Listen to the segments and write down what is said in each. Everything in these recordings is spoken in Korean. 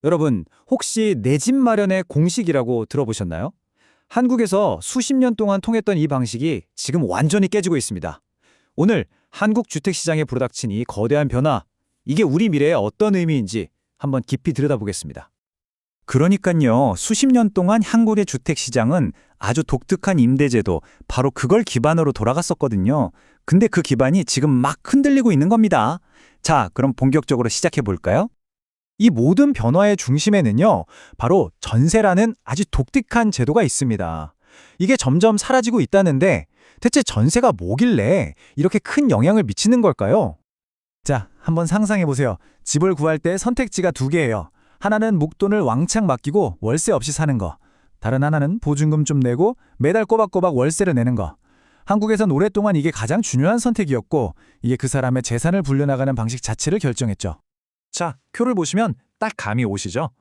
여러분, 혹시 내 집 마련의 공식이라고 들어보셨나요? 한국에서 수십 년 동안 통했던 이 방식이 지금 완전히 깨지고 있습니다. 오늘 한국 주택시장에 불어닥친 이 거대한 변화, 이게 우리 미래에 어떤 의미인지 한번 깊이 들여다보겠습니다. 그러니까요, 수십 년 동안 한국의 주택시장은 아주 독특한 임대제도, 바로 그걸 기반으로 돌아갔었거든요. 근데 그 기반이 지금 막 흔들리고 있는 겁니다. 자, 그럼 본격적으로 시작해 볼까요? 이 모든 변화의 중심에는요, 바로 전세라는 아주 독특한 제도가 있습니다. 이게 점점 사라지고 있다는데, 대체 전세가 뭐길래 이렇게 큰 영향을 미치는 걸까요? 자, 한번 상상해 보세요. 집을 구할 때 선택지가 두 개예요. 하나는 목돈을 왕창 맡기고 월세 없이 사는 거. 다른 하나는 보증금 좀 내고 매달 꼬박꼬박 월세를 내는 거. 한국에선 오랫동안 이게 가장 중요한 선택이었고, 이게 그 사람의 재산을 불려나가는 방식 자체를 결정했죠. 자, 표를 보시면 딱 감이 오시죠?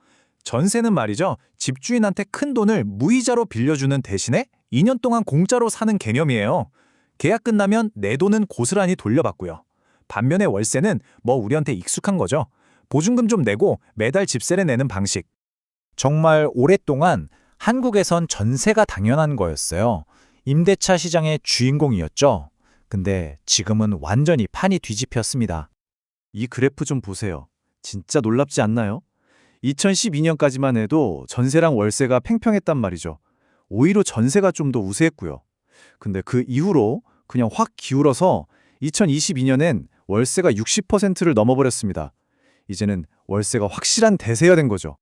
전세는 말이죠, 집주인한테 큰 돈을 무이자로 빌려주는 대신에 2년 동안 공짜로 사는 개념이에요. 계약 끝나면 내 돈은 고스란히 돌려받고요. 반면에 월세는 뭐 우리한테 익숙한 거죠. 보증금 좀 내고 매달 집세를 내는 방식. 정말 오랫동안 한국에선 전세가 당연한 거였어요. 임대차 시장의 주인공이었죠. 근데 지금은 완전히 판이 뒤집혔습니다. 이 그래프 좀 보세요. 진짜 놀랍지 않나요? 2012년까지만 해도 전세랑 월세가 팽팽했단 말이죠. 오히려 전세가 좀 더 우세했고요. 근데 그 이후로 그냥 확 기울어서 2022년엔 월세가 60%를 넘어버렸습니다. 이제는 월세가 확실한 대세가 된 거죠.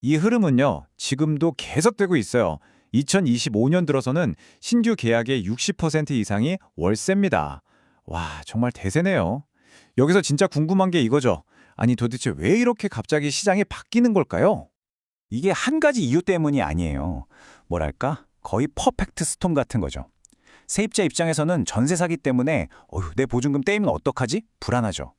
이 흐름은요, 지금도 계속되고 있어요. 2025년 들어서는 신규 계약의 60% 이상이 월세입니다. 와, 정말 대세네요. 여기서 진짜 궁금한 게 이거죠. 아니, 도대체 왜 이렇게 갑자기 시장이 바뀌는 걸까요? 이게 한 가지 이유 때문이 아니에요. 뭐랄까? 거의 퍼펙트 스톰 같은 거죠. 세입자 입장에서는 전세 사기 때문에 내 보증금 떼이면 어떡하지? 불안하죠.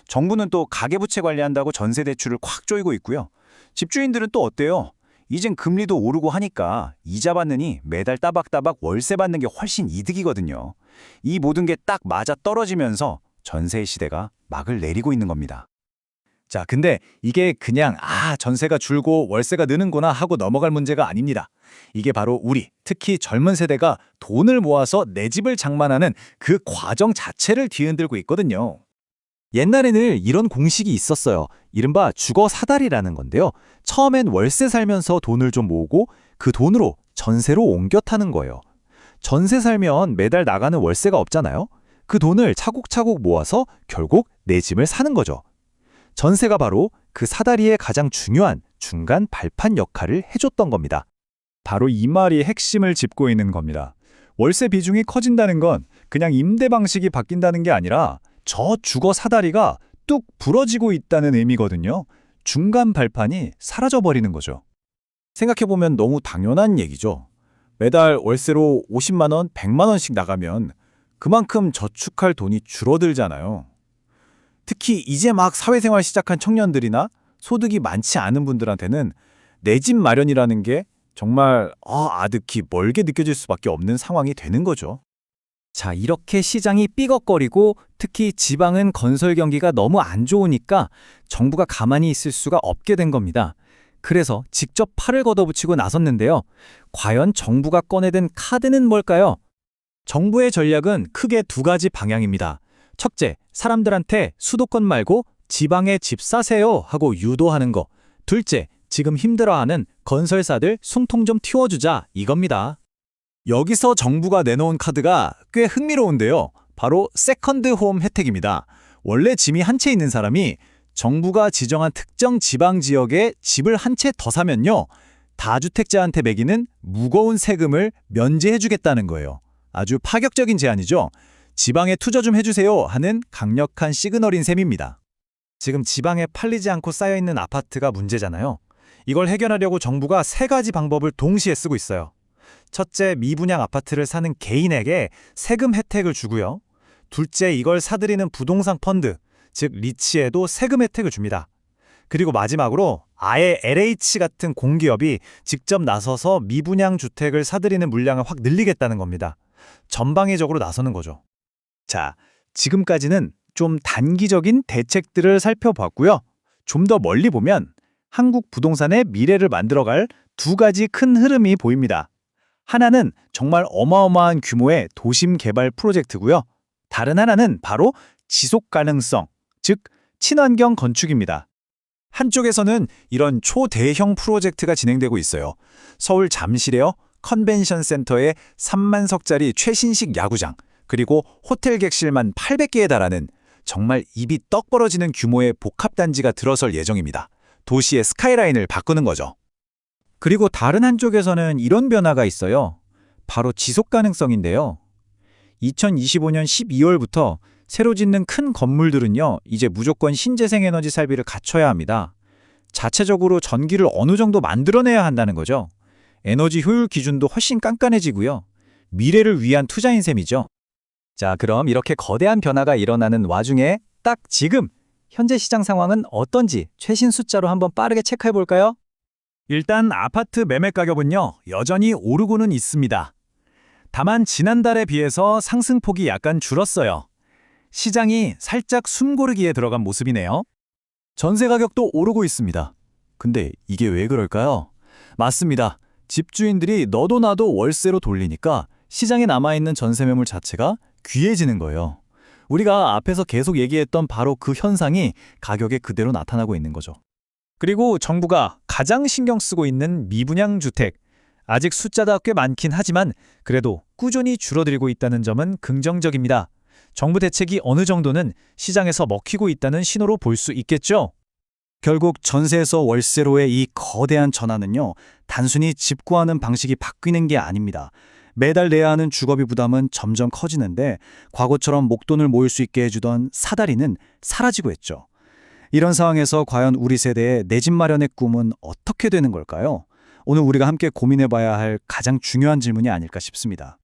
정부는 또 가계부채 관리한다고 전세 대출을 콱 조이고 있고요. 집주인들은 또 어때요? 이젠 금리도 오르고 하니까 이자 받느니 매달 따박따박 월세 받는 게 훨씬 이득이거든요. 이 모든 게 딱 맞아 떨어지면서 전세의 시대가 막을 내리고 있는 겁니다. 자, 근데 이게 그냥 전세가 줄고 월세가 느는구나 하고 넘어갈 문제가 아닙니다. 이게 바로 우리, 특히 젊은 세대가 돈을 모아서 내 집을 장만하는 그 과정 자체를 뒤흔들고 있거든요. 옛날에는 이런 공식이 있었어요. 이른바 주거 사다리라는 건데요. 처음엔 월세 살면서 돈을 좀 모으고 그 돈으로 전세로 옮겨 타는 거예요. 전세 살면 매달 나가는 월세가 없잖아요. 그 돈을 차곡차곡 모아서 결국 내 집을 사는 거죠. 전세가 바로 그 사다리의 가장 중요한 중간 발판 역할을 해줬던 겁니다. 바로 이 말이 핵심을 짚고 있는 겁니다. 월세 비중이 커진다는 건 그냥 임대 방식이 바뀐다는 게 아니라 저 주거 사다리가 뚝 부러지고 있다는 의미거든요. 중간 발판이 사라져버리는 거죠. 생각해보면 너무 당연한 얘기죠. 매달 월세로 50만 원, 100만 원씩 나가면 그만큼 저축할 돈이 줄어들잖아요. 특히 이제 막 사회생활 시작한 청년들이나 소득이 많지 않은 분들한테는 내 집 마련이라는 게 정말 아득히 멀게 느껴질 수밖에 없는 상황이 되는 거죠. 자, 이렇게 시장이 삐걱거리고 특히 지방은 건설 경기가 너무 안 좋으니까 정부가 가만히 있을 수가 없게 된 겁니다. 그래서 직접 팔을 걷어붙이고 나섰는데요. 과연 정부가 꺼내든 카드는 뭘까요? 정부의 전략은 크게 두 가지 방향입니다. 첫째, 사람들한테 수도권 말고 지방에 집 사세요 하고 유도하는 거. 둘째, 지금 힘들어하는 건설사들 숨통 좀 틔워주자 이겁니다. 여기서 정부가 내놓은 카드가 꽤 흥미로운데요. 바로 세컨드 홈 혜택입니다. 원래 짐이 한 채 있는 사람이 정부가 지정한 특정 지방 지역에 집을 한 채 더 사면요, 다주택자한테 매기는 무거운 세금을 면제해주겠다는 거예요. 아주 파격적인 제안이죠. 지방에 투자 좀 해주세요 하는 강력한 시그널인 셈입니다. 지금 지방에 팔리지 않고 쌓여있는 아파트가 문제잖아요. 이걸 해결하려고 정부가 세 가지 방법을 동시에 쓰고 있어요. 첫째, 미분양 아파트를 사는 개인에게 세금 혜택을 주고요. 둘째, 이걸 사들이는 부동산 펀드, 즉 리츠에도 세금 혜택을 줍니다. 그리고 마지막으로 아예 LH 같은 공기업이 직접 나서서 미분양 주택을 사들이는 물량을 확 늘리겠다는 겁니다. 전방위적으로 나서는 거죠. 자, 지금까지는 좀 단기적인 대책들을 살펴봤고요. 좀 더 멀리 보면 한국 부동산의 미래를 만들어갈 두 가지 큰 흐름이 보입니다. 하나는 정말 어마어마한 규모의 도심 개발 프로젝트고요. 다른 하나는 바로 지속 가능성, 즉 친환경 건축입니다. 한쪽에서는 이런 초대형 프로젝트가 진행되고 있어요. 서울 잠실에요. 컨벤션 센터에 3만 석짜리 최신식 야구장, 그리고 호텔 객실만 800개에 달하는 정말 입이 떡 벌어지는 규모의 복합단지가 들어설 예정입니다. 도시의 스카이라인을 바꾸는 거죠. 그리고 다른 한쪽에서는 이런 변화가 있어요. 바로 지속 가능성인데요. 2025년 12월부터 새로 짓는 큰 건물들은요, 이제 무조건 신재생에너지 설비를 갖춰야 합니다. 자체적으로 전기를 어느 정도 만들어내야 한다는 거죠. 에너지 효율 기준도 훨씬 깐깐해지고요. 미래를 위한 투자인 셈이죠. 자, 그럼 이렇게 거대한 변화가 일어나는 와중에 딱 지금 현재 시장 상황은 어떤지 최신 숫자로 한번 빠르게 체크해 볼까요? 일단 아파트 매매 가격은요, 여전히 오르고는 있습니다. 다만 지난달에 비해서 상승폭이 약간 줄었어요. 시장이 살짝 숨고르기에 들어간 모습이네요. 전세 가격도 오르고 있습니다. 근데 이게 왜 그럴까요? 맞습니다. 집주인들이 너도 나도 월세로 돌리니까 시장에 남아있는 전세 매물 자체가 귀해지는 거예요. 우리가 앞에서 계속 얘기했던 바로 그 현상이 가격에 그대로 나타나고 있는 거죠. 그리고 정부가 가장 신경 쓰고 있는 미분양 주택. 아직 숫자가 꽤 많긴 하지만 그래도 꾸준히 줄어들고 있다는 점은 긍정적입니다. 정부 대책이 어느 정도는 시장에서 먹히고 있다는 신호로 볼 수 있겠죠? 결국 전세에서 월세로의 이 거대한 전환은요, 단순히 집 구하는 방식이 바뀌는 게 아닙니다. 매달 내야 하는 주거비 부담은 점점 커지는데 과거처럼 목돈을 모을 수 있게 해주던 사다리는 사라지고 있죠. 이런 상황에서 과연 우리 세대의 내 집 마련의 꿈은 어떻게 되는 걸까요? 오늘 우리가 함께 고민해봐야 할 가장 중요한 질문이 아닐까 싶습니다.